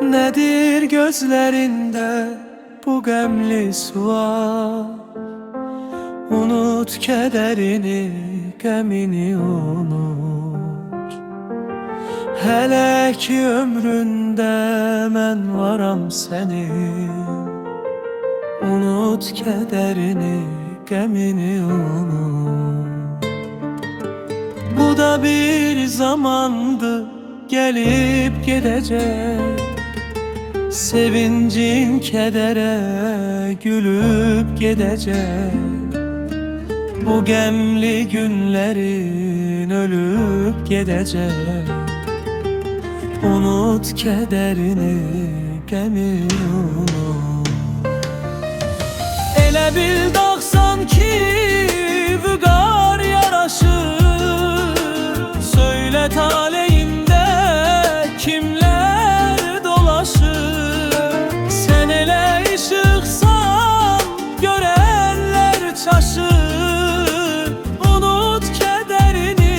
Nedir gözlerinde bu gemli sual? Unut kederini, gemini unut. Hele ki ömründe mən varam senin. Unut kederini, gemini unut. Bu da bir zamandı, gelip gidecek. Sevincin kedere gülüp gidecek. Bu gemli günlerin ölüp gidecek. Unut kederini, gemini unut. Elə bil dağsan ki vüqar yaraşır. Söyle taleyimde kimler dolaşır. Sen elə ışıqsan görənlər çaşır. Unut kederini,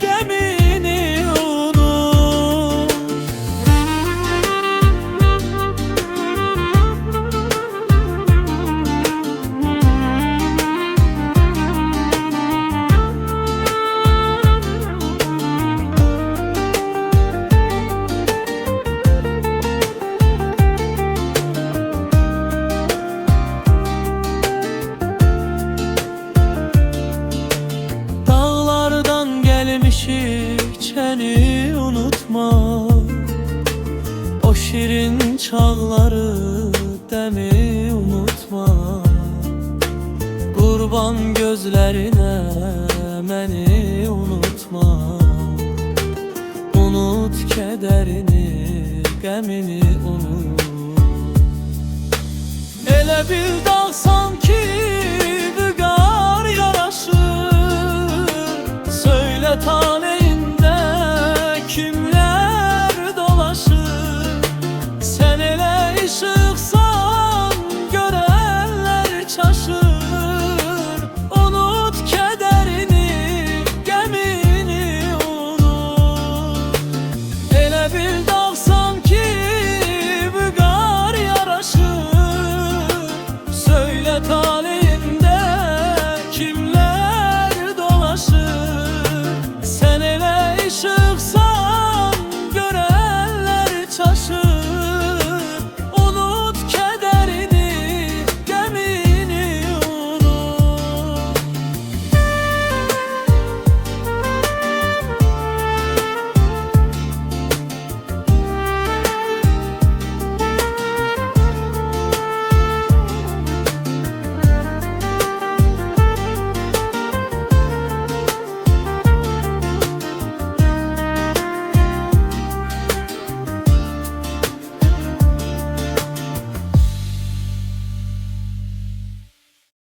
gemini unut. Dağlardan gelmişik çəni unutma. O şirin çağları demi unutma. Qurban gözlerine məni unutma. Unut kederini, gemini unut. Elə bil dağsan ki